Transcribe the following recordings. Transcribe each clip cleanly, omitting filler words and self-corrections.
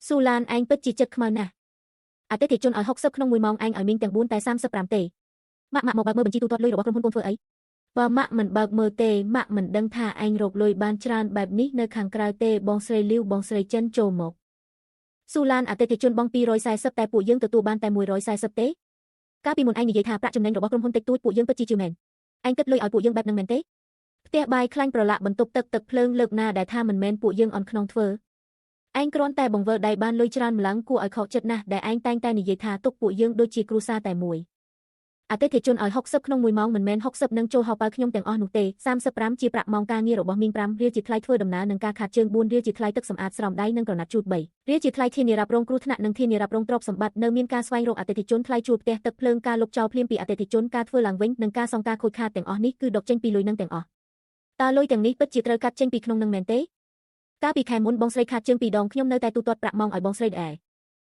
ស៊ូឡានឯងពិតជាចិត្តខ្មៅណាស់អតិថិជនឲ្យ60ក្នុង1ម៉ោងឯងឲ្យមីងទាំង4តែ35ទេម៉ាក់មកបើកមើលបញ្ជីទូទាត់លុយរបស់ក្រុមហ៊ុនកូនធ្វើអីបើម៉ាក់មិនបើកមើលទេម៉ាក់មិនដឹងថាឯងរកលុយបានច្រើនបែបនេះនៅខាងក្រៅទេបងស្រីលាវបងស្រីចិនចូលមកស៊ូឡានអតិថិជនបង240តែពួកយើងទទួលបានតែ140ទេកាលពីមុនឯងនិយាយថាប្រាក់ចំណេញរបស់ក្រុមហ៊ុនតិចតួចពួកយើងពិតជាជឿមែនឯងគិតលុយឲ្យពួកយើងបែបហ្នឹងមែនទេផ្ទះបាយខ្លាញ់ប្រឡាក់បន្ទប់ទឹកភ្លើងលើកណាដែលថាមិនមែនពួកយើងអន់ខ្នងធ្វើឯងគ្រាន់តែបង្វិលដៃបានលុយច្រើនម្លឹងគួរឲ្យខកចិត្តណាស់ដែលឯងតែងតែនិយាយថាទុកពួកយើងដូចជាគ្រួសារតែមួយអតិថិជនឲ្យ60ក្នុង1ម៉ោងមិនមែន60នឹងចូលហោប៉ៅខ្ញុំទាំងអស់នោះទេ35ជាប្រាក់ម៉ោងការងាររបស់មីង5រៀលជាថ្លៃធ្វើដំណើរនិងការខាត់ជើង4រៀលជាថ្លៃទឹកសម្អាតស្រោមដៃនិងក្រណាត់ជូត3រៀលជាថ្លៃធានារ៉ាប់រងគ្រោះថ្នាក់និងធានារ៉ាប់រងទ្រព្យសម្បត្តិនៅមានការស្វែងរកអតិថិជនថ្លៃជួលផ្ទះទឹកភ្លើងការលុបចោលភ្លាមពីអតិថិជនការធ្វើឡើងវិញនិងការសងការខូចខាតទាំងអស់នេះគឺដកចេញពីលុយនឹងទាំងអស់តើលុយទាំងនេះពិតជាត្រូវកាត់ចេញពីក្នុងនឹងមែនទេកាលពីខែមុនបងស្រីខាត់ជើង2ដងខ្ញុំនៅតែទូទាត់ប្រាក់ម៉ោងឲ្យបងស្រីដែ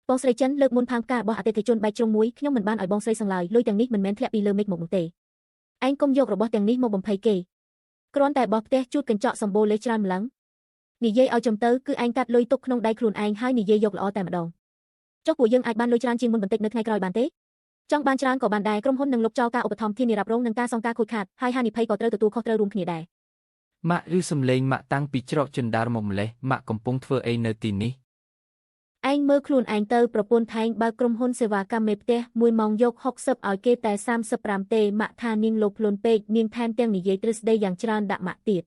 របងស្រីចិនលើកមុនផាងផ្ការបស់អតិថិជនបែកជ្រុងមួយខ្ញុំមិនបានឲ្យបងស្រីសង្ឡើយលុយទាំងនេះមិនមែនធ្លាក់ពីលើមេឃមកនោះទេឯងកុំយករបស់ទាំងនេះមកបំភ័យគេគ្រាន់តែបោះផ្ទះជូតកញ្ចក់សម្បូរលេសច្រើនម្លឹងនិយាយឲ្យចំទៅគឺឯងកាត់លុយទុកក្នុងដៃខ្លួនឯងហើយនិយាយយកល្អតែម្ដងចុះពួកយើងអាចបានលុយច្រើនជាងមុនបន្តិចនៅថ្ងៃក្រោយបានទេចង់បានច្រើនក៏បានដែរក្រុមហ៊ុននឹងលុបចោលការឧបត្ថម្ភធានារ៉ាប់រងនិងការសងការខូចខាតហើយហានិភ័យក៏ត្រូវទទួលខុសត្រូវរួមគ្នាដែរម៉ាក់ឬសំឡេងម៉ាក់តាំងពីច្រកចិន្តារមកម្លេះម៉ាក់កំពុងធ្វើអីនៅទីនេះឯងមើលខ្លួនឯងទៅប្រពន្ធថែងបើក្រុមហ៊ុនសេវាកម្មមេផ្ទះ1ម៉ោងយក60ឲ្យគេតែ35ទេម៉ាក់ថានាងលោភលន់ពេកនាងថែមទាំងនិយាយទ្រឹស្ដីយ៉ាងច្រើនដាក់ម៉ាក់ទៀ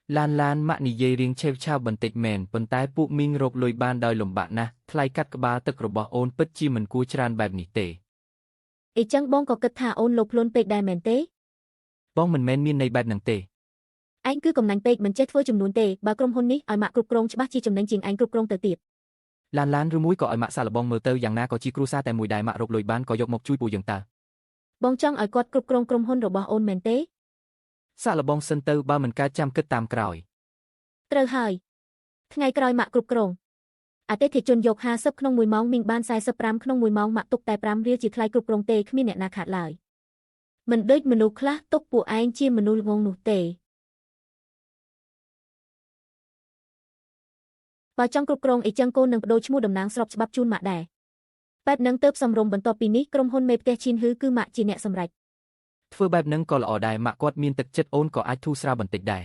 តឡានម៉ាក់និយាយរៀងឆេវឆាវបន្តិចមែនប៉ុន្តែពួកមីងរកលុយបានដោយលំបាកណាស់ថ្លៃកាត់ក្បាលទឹករបស់អូនពិតជាមិនគួរច្រើនបែបនេះទេអីចឹងបងក៏គិតថាអូនលោភលន់ពេកដែរមែនទេបងមិនមែនមានន័យបែបហ្នឹងទេឯងគឺកំណាញ់ពេកមិនចេះធ្វើចំនួនទេបើក្រុមហ៊ុននេះឲ្យម៉ាក់គ្រប់គ្រងច្បាស់ជាចំណេញជាងឯងគ្រប់គ្រងទៅទៀតឡានឬមួយក៏ឲ្យម៉ាក់សាឡបងមើលទៅយ៉ាងណាក៏ជាគ្រួសារតែមួយដែរម៉ាក់រកលុយបានក៏យកមកជួយពួកយើងតើបងចង់ឲ្យគាត់គ្រប់គ្រងក្រុមហ៊ុនរបស់អូនមែនទេសាឡបងសិនទៅបើមិនកើតចាំគិតតាមក្រោយត្រូវហើយថ្ងៃក្រោយម៉ាក់គ្រប់គ្រងអតិថិជនយក50ក្នុង1ម៉ោងមីងបាន45ក្នុង1ម៉ោងម៉ាក់ទុកតែ5រៀលជាថ្លៃគ្រប់គ្រងទេគ្មានអ្នកណាខាតឡើយមិនដូចមនុស្សខ្លះទុកពួកឯងជាមនុស្សល្ងងនោះទេបើចង់គ្រប់គ្រងអីចឹងកូននឹងបដូរឈ្មោះតំណាងស្របច្បាប់ជូនម៉ាក់ដែរបែបនឹងទៅសំរុំបន្ទាប់ពីនេះក្រុមហ៊ុនមេផ្ទះឈីនហ៊ឺគឺម៉ាក់ជាអ្នកសម្រេចធ្វើបែបហ្នឹងក៏ល្អដែរម៉ាក់គាត់មានទឹកចិត្តអូនក៏អាចធូរស្រាលបន្តិចដែរ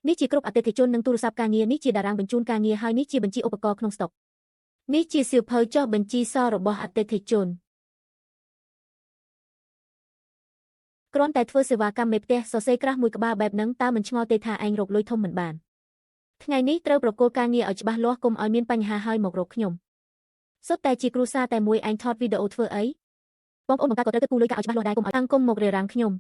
នេះជាគ្រប់អតិថិជននិងទូរស័ព្ទការងារនេះជាតារាងបញ្ជូនការងារហើយនេះជាបញ្ជីឧបករណ៍ក្នុងស្តុកនេះជាសៀវភៅចុះបញ្ជីសរបស់អតិថិជនគ្រាន់តែធ្វើសេវាកម្មមេផ្ទះសរសេរក្រាស់មួយក្បាលបែបហ្នឹងតើមិនឆ្ងល់ទេថាឯងរកលុយធំមិនបានថ្ងៃនេះត្រូវប្រគល់ការងារឲ្យច្បាស់លាស់កុំឲ្យមានបញ្ហាហើយមករកខ្ញុំសុទ្ធតែជាគ្រួសារតែមួយឯងថតវីដេអូធ្វើអីបងប្អូនបង្កើតក៏ត្រូវគិតគូរលុយកាក់ឲ្យច្បាស់លាស់ដែរកុំឲ្យតាំងគុំមករារាំងខ្ញុំ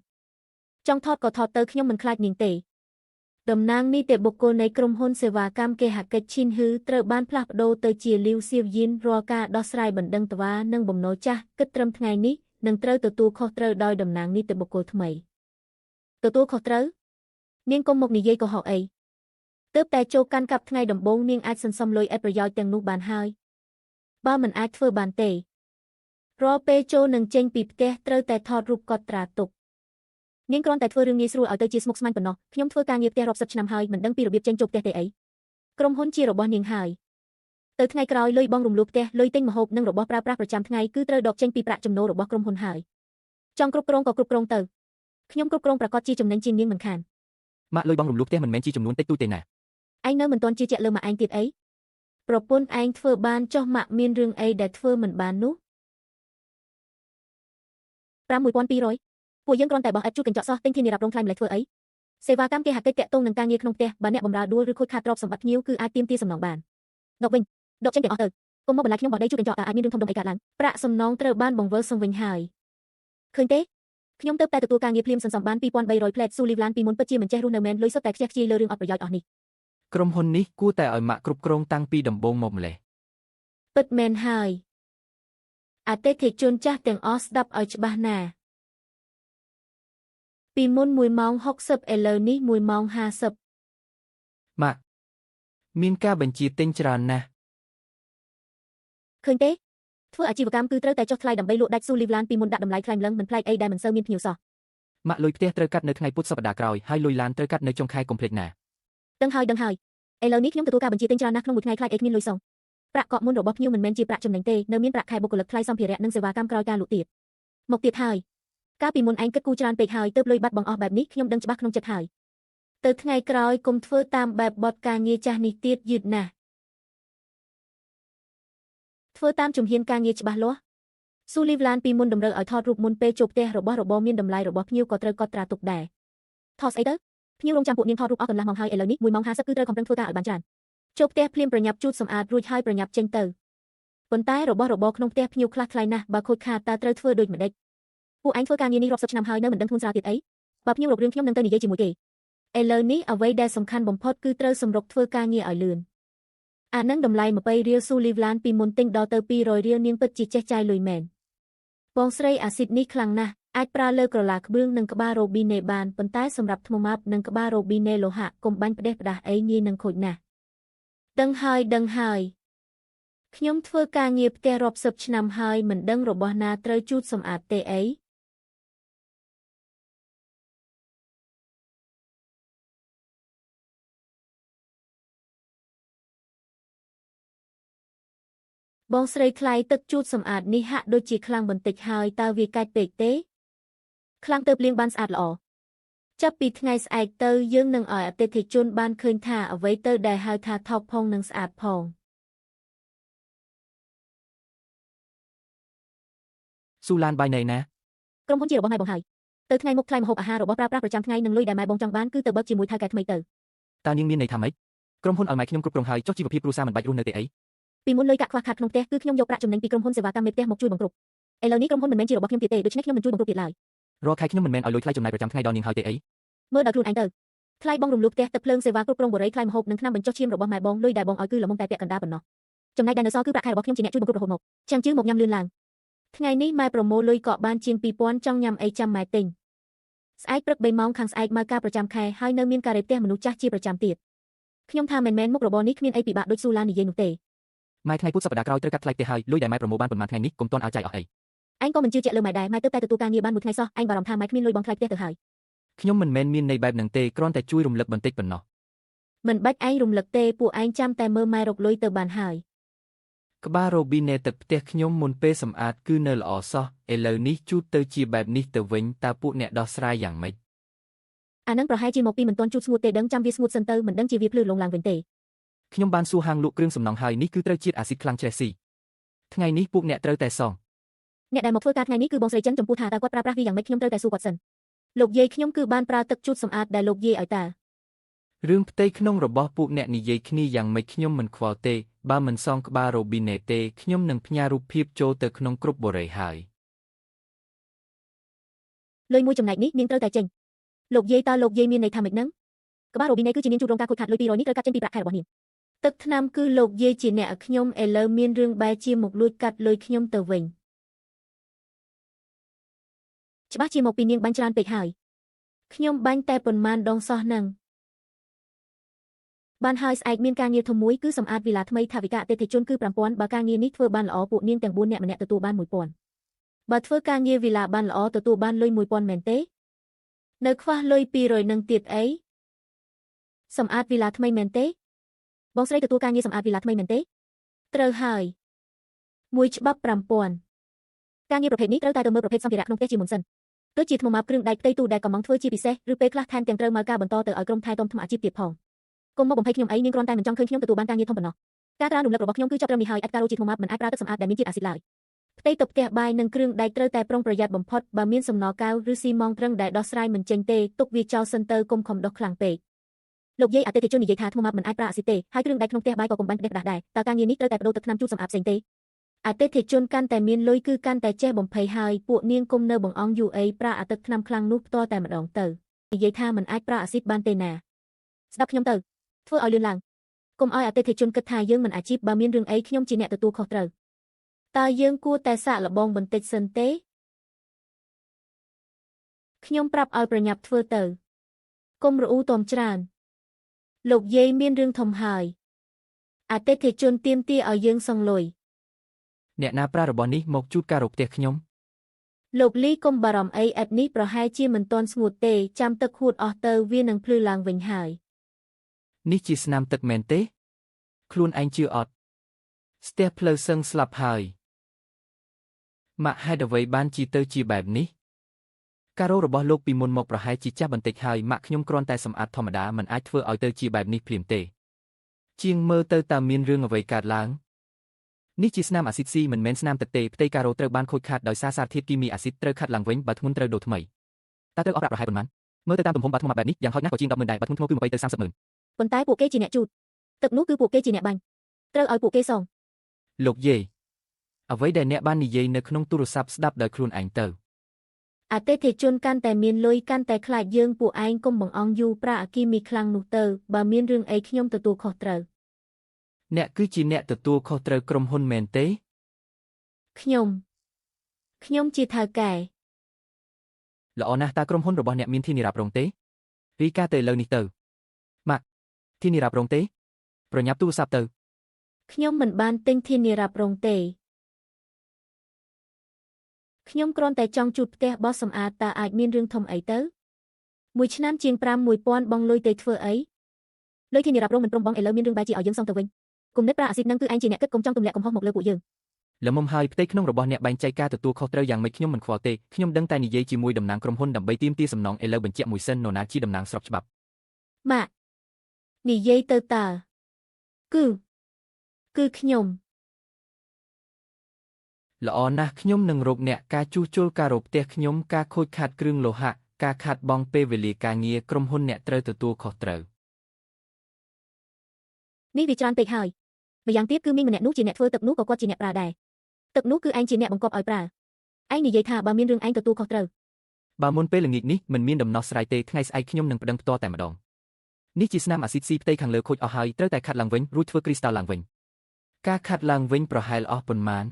ចង់ថតក៏ថតទៅខ្ញុំមិនខ្លាចនាងទេតំណាងនីតិបុគ្គលនៃក្រុមហ៊ុនសេវាកម្មគេហកិច្ចឈីនហ៊ឺត្រូវបានផ្លាស់ប្ដូរទៅជាលីវសៀវយៀនរាល់ការដោះស្រាយបណ្ដឹងត្វានិងបំណុលចាស់គិតត្រឹមថ្ងៃនេះនឹងត្រូវទទួលខុសត្រូវដោយតំណាងនីតិបុគ្គលថ្មីទទួលខុសត្រូវនាងកុំមកនិយាយកុហកអីទើបតែចូលកាន់កាប់ថ្ងៃដំបូងនាងអាចសន្សំលុយឥតប្រយោជន៍ទាំងនោះបានហើយបើមិនអាចធ្វើបានទេរាល់ពេលចូលនឹងចេញពីផ្ទះត្រូវតែថតរូបកត់ត្រាទុកនាងគ្រាន់តែធ្វើរឿងងាយស្រួលឲ្យទៅជាស្មុគស្មាញប៉ុណ្ណោះខ្ញុំធ្វើការងារផ្ទះរាប់សិបឆ្នាំហើយមិនដឹងពីរបៀបចេញចូលផ្ទះទេអីក្រុមហ៊ុនជារបស់នាងហើយទៅថ្ងៃក្រោយលុយបងរំលោភផ្ទះលុយទិញម្ហូបនិងរបស់ប្រើប្រាស់ប្រចាំថ្ងៃគឺត្រូវដកចេញពីប្រាក់ចំណូលរបស់ក្រុមហ៊ុនហើយចង់គ្រប់គ្រងក៏គ្រប់គ្រងទៅខ្ញុំគ្រប់គ្រងប្រកាសជាចំណេញជាងនាងមិនខានម៉ាក់លុយបងរំលោភផ្ទះមិនមែនជាចំនួនតិចតួចទេណាឯងនៅមិនទាន់ជឿជាក់លើម៉ាក់ឯងទៀតអីប្រពន្ធឯងធ្វើបានចុះម៉ាក់មានរឿងអីដែលធ្វើមិនបាននោះ5200ពួកយើងគ្រាន់តែបោះអិតជូតកញ្ចក់សោះទិញធានារ៉ាប់រងថ្លៃម្លេះធ្វើអីសេវាកម្មគេហកិច្ចតាក់ទងនឹងការងារក្នុងផ្ទះបើអ្នកបម្រើដួលឬខូចខាតទ្រព្យសម្បត្តិភ្ញៀវគឺអាចទាមទារសំណងបានដកវិញដកចេញទាំងអស់ទៅកុំមកបន្លាយខ្ញុំបោះដីជូតកញ្ចក់តើអាចមានរឿងធំដុំអីកើតឡើងប្រាក់សំណងត្រូវបានបង្វិលសងវិញហើយឃើញទេខ្ញុំទៅតែទទួលការងារភ្លាមសន្សំបាន2300ផ្លែតស៊ូលីវឡានពីមុនពិតជាមិនចេះរស់នៅមែនលុយសុទ្ធតែខ្ជះខ្ជាយលើរឿងអត់ប្រយោជន៍អស់នេះក្រុមហ៊ុននេះគួរតែឲ្យម៉ាក់គ្រប់គ្រងតាំងពីដំបូងមកម្លេះពិតមែនហើយអតិថិជនចាស់ទាំងអស់ស្ដាប់ឲ្យច្បាស់ណាពីមុន1ម៉ោង60ឥឡូវនេះ1ម៉ោង50ម៉ាក់មានការបញ្ជាទិញច្រើនណាស់ឃើញទេធ្វើអាជីវកម្មគឺត្រូវតែចុះថ្លៃដើម្បីលក់ដាច់ស៊ូលីវឡានពីមុនដាក់តម្លៃថ្លៃម្លឹងមិនប្លែកអីដែលមិនសូវមានភ្ញៀវសោះម៉ាក់លុយផ្ទះត្រូវកាត់នៅថ្ងៃពុធសប្តាហ៍ក្រោយហើយលុយឡានត្រូវកាត់នៅចុងខែកុម្ភលិកណាដឹងហើយឥឡូវនេះខ្ញុំទទួលការបញ្ជាទិញច្រើនណាស់ក្នុងមួយថ្ងៃខ្លាចអីគ្មានលុយសង ប្រាក់កក់មុនរបស់ភ្ញៀវមិនមែនជាប្រាក់ចំណេញទេនៅមានប្រាក់ខែបុគ្គលិកថ្លៃសម្ភារៈនិងសេវាកម្មក្រោយការលក់ទៀតមកទៀតហើយកាលពីមុនឯងគិតគូរច្រើនពេកហើយទើបលុយបាត់បង់អស់បែបនេះខ្ញុំដឹងច្បាស់ក្នុងចិត្តហើយទៅថ្ងៃក្រោយកុំធ្វើតាមបែបបទការងារចាស់នេះទៀតយឺតណាស់ធ្វើតាមជំហានការងារច្បាស់លាស់ស៊ូលីវឡានពីមុនតម្រូវឲ្យថតរូបមុនពេលចូលផ្ទះរបស់របរមានតម្លៃរបស់ភ្ញៀវក៏ត្រូវកត់ត្រាទុកដែរថតស្អីទៅភ្ញៀវរងចាំពួកនាងថតរូបអស់កន្លះម៉ោងហើយឥឡូវនេះ1:50ម៉ោងគឺត្រូវខំប្រឹងធ្វើការឲ្យបានច្រើនចូលផ្ទះភ្លាមប្រញាប់ជូតសម្អាតរួចហើយប្រញាប់ចេញទៅប៉ុន្តែរបស់របរក្នុងផ្ទះភ្ញៀវខ្លះថ្លៃណាស់បើខូចខាតតើត្រូវធ្វើដូចម្ដេចពួកឯងធ្វើការងារនេះរាប់សិបឆ្នាំហើយនៅមិនដឹងខ្លួនស្រាលទៀតអីបើភ្ញៀវរករឿងខ្ញុំនឹងទៅនិយាយជាមួយគេឥឡូវនេះអ្វីដែលសំខាន់បំផុតគឺត្រូវសម្រុកធ្វើការងារឲ្យលឿនអានឹងតម្លៃ20រៀលស៊ូលីវឡានពីមុនទិញដល់ទៅ200រៀលនាងពិតជាចេះចាយលុយមែនបងស្រីអាស៊ីតនេះខ្លាំងណាស់អាចប្រើលើក្រឡាក្បឿងនិងក្បាលរ៉ូប៊ីណេបានប៉ុន្តែសម្រាប់ថ្មម៉ាប់និងក្បាលរ៉ូប៊ីណេលោហៈកុំបាញ់ផ្ដេសផ្ដាសអីងាយនឹងខូចណាស់ដឹងហើយខ្ញុំធ្វើការងារផ្ទះរាប់សិបឆ្នាំហើយមិនដឹងរបស់ណាត្រូវជូតសម្អាតទេអីបងស្រីថ្លៃទឹកជូតសម្អាតនេះហាក់ដូចជាខ្លាំងបន្តិចហើយតើវាកាច់ពេកទេខ្លាំងទៅលាងបានស្អាតល្អចាប់ពីថ្ងៃស្អែកទៅយើងនឹងឲ្យអតិថិជនបានឃើញថាអ្វីទៅដែលហៅថាថោកផងនិងស្អាតផងស៊ូឡានបាយណៃណាក្រុមហ៊ុនជារបស់ម៉ែបងហើយទៅថ្ងៃមុខថ្លៃម្ហូបអាហាររបស់ប្រើប្រាស់ប្រចាំថ្ងៃនិងលុយដែលម៉ែបងចង់បានគឺទៅបើកជាមួយថៅកែថ្មីទៅតើនាងមានន័យថាម៉េចក្រុមហ៊ុនឲ្យម៉ែខ្ញុំគ្រប់គ្រងហើយចុះជីវភាពគ្រួសារមិនបាច់រស់នៅទេអីពីមុនលុយកាក់ខ្វះខាតក្នុងផ្ទះគឺខ្ញុំយកប្រាក់ចំណេញពីក្រុមហ៊ុនសេវាកម្មមេផ្ទះមកជួយបង្គ្រប់ឥឡូវនេះក្រុមហ៊ុនមិនមែនជារបស់ខ្ញុំទៀតទេដូច្នេះខ្ញុំមិនជួយបង្គ្រប់ទៀតឡើយរាល់ខែខ្ញុំមិនមែនឲ្យលុយថ្លៃចំណាយប្រចាំថ្ងៃដល់នាងហើយទេអីមើលដល់ខ្លួនឯងទៅថ្លៃបងរំលោភផ្ទះទឹកភ្លើងសេវាគ្រប់គ្រងបរិយាថ្លៃម្ហូបនិងថ្នាំបញ្ចុះឈាមរបស់ម៉ែបងលុយដែលបងឲ្យគឺល្មមតែពាក់កណ្ដាលប៉ុណ្ណោះចំណែកដែលនៅសល់គឺប្រាក់ខែរបស់ខ្ញុំជាអ្នកជួយបង្គ្រប់រហូតមកចាំជឿមកញ៉ាំលឿនឡើងថ្ងៃនេះម៉ែប្រមូលលុយកក់បានជាង2000ចង់ញ៉ាំអីចាំម៉ែទិញស្អែកព្រឹក3ម៉ោងខាងស្អែកម៉ៅការប្រចាំខែហើយនៅមានការរេផ្ទះមនុស្សចាស់ជាប្រចាំទៀតខ្ញុំថាមិនមែនមុខរបរនេះគ្មានអីពិបាកដូចស៊ូឡាននិយាយនោះទេម៉ែថ្ងៃពុធសប្តាហ៍ក្រោយត្រូវកាត់ថ្លៃផ្ទះហើយលុយដែលម៉ែប្រមូលបានប៉ុន្មានថ្ងៃនេះកុំទាន់ឲ្យចាយអស់អីឯងក៏មិនជឿជាក់លើម៉ែដែរម៉ែទើបតែទទួលការងារបានមួយថ្ងៃសោះឯងបារម្ភថាម៉ែគ្មានលុយបង់ថ្លៃផ្ទះទៅហើយខ្ញុំមិនមែនមានន័យបែបហ្នឹងទេគ្រាន់តែជួយរំលឹកបន្តិចប៉ុណ្ណោះមិនបាច់ឯងរំលឹកទេពួកឯងចាំតែមើលម៉ែរកលុយទៅបានហើយក្បាលរ៉ូប៊ីណេទឹកផ្ទះខ្ញុំមុនពេលសម្អាតគឺនៅល្អសោះឥឡូវនេះជូតទៅជាបែបនេះទៅវិញតើពួកអ្នកដោះស្រាយយ៉ាងម៉េចអានឹងប្រហែលជាមកពីមិនទាន់ជូតស្ងួតទេដឹងចាំវាស្ងួតសិនទៅមិនដឹងជាវាភ្លឺលងឡើងវិញទេខ្ញុំបានសួរហាងលក់គ្រឿងសំណង់ហើយនេះគឺត្រូវជាតិអាស៊ីតខ្លាំងជ្រេះស៊ីថ្ងៃនេះពួកអ្នកត្រូវតែសងអ្នកដែលមកធ្វើការថ្ងៃនេះគឺបងស្រីចិនចំពោះថាតើគាត់ប្រើប្រាស់វាយ៉ាងម៉េចខ្ញុំត្រូវតែសួរគាត់សិនលោកយាយខ្ញុំគឺបានប្រើទឹកជូតសម្អាតដែលលោកយាយឲ្យតើរឿងផ្ទៃក្នុងរបស់ពួកអ្នកនិយាយគ្នាយ៉ាងម៉េចខ្ញុំមិនខ្វល់ទេបើមិនសងក្បាលរ៉ូប៊ីណេទេខ្ញុំនឹងផ្ញើរូបភាពចូលទៅក្នុងគ្រប់បរិយាហើយលុយមួយចំណែកនេះនាងត្រូវតែចេញលោកយាយតើលោកយាយមានន័យថាម៉េចហ្នឹងក្បាលរ៉ូប៊ីណេគឺជានាងជួបរងការខូចខាតលុយ200នេះត្រូវកាត់ចេញពីប្រាក់ខែរបស់នាងទឹកថ្នាំគឺលោកយាយជាអ្នកឲ្យខ្ញុំឥឡូវមានរឿងបែរជាមកលួចកាត់លុយខ្ញុំទៅវិញច្បាស់ជាមកពីនាងបាញ់ច្រើនពេកហើយខ្ញុំបាញ់តែប៉ុន្មានដងសោះហ្នឹងបានហើយស្អែកមានការងារធំមួយគឺសម្អាតវិឡាថ្មីថាវិការអតិថិជនគឺ5000បើការងារនេះធ្វើបានល្អពួកនាងទាំង4នាក់ម្នាក់ទទួលបាន1000បើធ្វើការងារវិឡាបានល្អទទួលបានលុយ1000មែនទេនៅខ្វះលុយ200នឹងទៀតអីសម្អាតវិឡាថ្មីមែនទេបងស្រីទទួលការងារសម្អាតវិឡាថ្មីមែនទេត្រូវហើយមួយច្បាប់5000ការងារប្រភេទនេះត្រូវតែទៅមើលប្រភេទសម្ភារៈក្នុងផ្ទះជាមុនសិនដូចជាថ្មម៉ាបគ្រឿងដែកផ្ទៃទូដែលកំងធ្វើជាពិសេសឬពេលខ្លះថែមទាំងត្រូវមកការបន្តទៅឲ្យក្រុមថែទាំថ្មអាជីពទៀតផងកុំមកបំភ័យខ្ញុំអីនាងគ្រាន់តែមិនចង់ឃើញខ្ញុំទទួលបានការងារធំប៉ុណ្ណោះការក្រានរំលឹករបស់ខ្ញុំគឺចាប់ត្រឹមនេះហើយអេតការ៉ូជាថ្មម៉ាបមិនអាចប្រើទឹកសម្អាតដែលមានជាតិអាស៊ីតឡើយផ្ទៃតុផ្ទះបាយនិងគ្រឿងដែកត្រូវតែប្រុងប្រយ័ត្នបំផុតបើមានសំណល់កៅឬស៊ីម៉ងត្រឹងដែលដោះស្រាយមិនចេញទេទុកវាចោលសិនទៅកុំខំដោះខ្លាំងពេកលោកយាយអតិថិជននិយាយថាថ្មម៉ាបមិនអាចប្រើអាស៊ីតទេហើយគ្រឿងដែកក្នុងផ្ទះបាយក៏កុំបាញ់ផ្ដេសផ្ដាសដែរតើការងារនេះត្រូវតែបដូរទឹកថ្នាំជូតសម្អាតផ្សេងទេអតិថិជនកាន់តែមានលុយគឺកាន់តែចេះបំភ័យហើយពួកនាងគុំនៅបង្អង់យូអីប្រើអាទឹកថ្នាំខ្លាំងនោះផ្ទាល់តែម្ដងទៅនិយាយថាមិនអាចប្រើអាស៊ីតបានទេណាស្ដាប់ខ្ញុំទៅធ្វើឲ្យលឿនឡើងកុំឲ្យអតិថិជនគិតថាយើងមិនអាជីពបើមានរឿងអីខ្ញុំជាអ្នកទទួលខុសត្រូវតើយើងគួរតែសាកល្បងបន្តិចសិនទេខ្ញុំប្រាប់ឲ្យប្រញាប់ធ្វើទៅកុំរអ៊ូតមច្រើនលោកយាយមានរឿងធំហើយអតិថិជនទាមទារឲ្យយើងសងលុយអ្នកណាប្រើរបស់នេះមកជូតការរកផ្ទះខ្ញុំលោកលីកុំបារម្ភអីអេតនេះប្រហែលជាមិនទាន់ស្ងួតទេចាំទឹកហួតអស់ទៅវានឹងភ្លឺឡើងវិញហើយនេះជាស្នាមទឹកមែនទេខ្លួនឯងជឿអត់ ស្ទះផ្លូវសឹងស្លាប់ហើយម៉ាក់ហេតុអ្វីបានជីទៅជាបែបនេះការររបស់លោកពីមុនមកប្រហែលជាចាស់បន្តិចហើយម៉ាក់ខ្ញុំគ្រាន់តែសម្អាតធម្មតាមិនអាចធ្វើឲ្យទៅជាបែបនេះភ្លាមទេជាងមើលទៅតើមានរឿងអ្វីកើតឡើងនេះជាស្នាមអាស៊ីតស៊ីមិនមែនស្នាមទឹកទេផ្ទៃការ៉ូត្រូវបានខូចខាតដោយសារសារធាតុគីមីអាស៊ីតត្រូវខាត់ឡើងវិញបើធ្ងន់ត្រូវដូរថ្មីតើត្រូវអស់ប្រាក់ប្រហែលប៉ុន្មានមើលទៅតាមទំហំបាត់ថ្មបែបនេះយ៉ាងហោចណាស់ក៏ជាង 10,000 ដែរបាត់ធ្ងន់ធ្ងរគឺ20ទៅ30,000ប៉ុន្តែពួកគេជាអ្នកជូតទឹកនោះគឺពួកគេជាអ្នកបាញ់ត្រូវឲ្យពួកគេសងលោកយាយអ្វីដែលអ្នកបាននិយាយនៅក្នុងទូរស័ព្ទស្ដាប់ដោយខ្លួនឯងទៅអតិថិជនកាន់តែមានលុយកាន់តែខ្លាចយើងពួកឯងកុំបង្អង់យូរប្រាក់អគីមីខ្លាំងនោះទៅបើមានរឿងអីខ្ញុំទទួលខុសត្រូវអ្នកគឺជាអ្នកទទួលខុសត្រូវក្រុមហ៊ុនមែនទេខ្ញុំជាថៅកែល្អណាស់តើក្រុមហ៊ុនរបស់អ្នកមានធានារ៉ាប់រងទេរីកាទៅឥឡូវនេះទៅម៉ាក់ធានារ៉ាប់រងទេប្រញាប់ទូរស័ព្ទទៅខ្ញុំមិនបានទិញធានារ៉ាប់រងទេខ្ញុំគ្រាន់តែចង់ជួបផ្ទះបោះសម្អាតតើអាចមានរឿងធំអីទៅមួយឆ្នាំជាង 5,000 បងលុយទៅធ្វើអីលុយធានារ៉ាប់រងមិនព្រមបងឥឡូវមានរឿងបែរជាឲ្យយើងសងទៅវិញគុំនិតប្រាអាស៊ីតនឹងគឺឯងជាអ្នកគិតកុំចង់ទម្លាក់កំហុសមកលើពួកយើងល្មមហើយផ្ទៃក្នុងរបស់អ្នកបែងចែកការទទួលខុសត្រូវយ៉ាងម៉េចខ្ញុំមិនខ្វល់ទេខ្ញុំដឹងតែនិយាយជាមួយតំណាងក្រុមហ៊ុនដើម្បីទាមទារសំណងឥឡូវបញ្ជាក់មួយសិននរណាជាតំណាងស្របច្បាប់ម៉ាក់និយាយទៅតើគឺខ្ញុំល្អណាស់ខ្ញុំនឹងរកអ្នកការជួសជុលការរកផ្ទះខ្ញុំការខូចខាតគ្រឿងលោហៈការខាតបង់ពេលវេលាការងារក្រុមហ៊ុនអ្នកត្រូវទទួលខុសត្រូវនេះវាច្រើនពេកហើយម្យ៉ាងទៀតគឺមីងម្នាក់នោះជាអ្នកធ្វើទឹកនោះក៏គាត់ជាអ្នកប្រើដែរទឹកនោះគឺឯងជាអ្នកបង្កប់ឲ្យប្រើឯងនិយាយថាបើមានរឿងឯងទទួលខុសត្រូវបើមុនពេលល្ងាចនេះមិនមានដំណោះស្រាយទេថ្ងៃស្អែកខ្ញុំនឹងប្តឹងផ្ទាល់តែម្ដងនេះជាស្នាមអាស៊ីតស៊ីផ្ទៃខាងលើខូចអស់ហើយត្រូវតែខាត់ឡើងវិញរួចធ្វើគ្រីស្តាល់ឡើងវិញការខាត់ឡើងវិញប្រហែលអស់ប៉ុន្មាន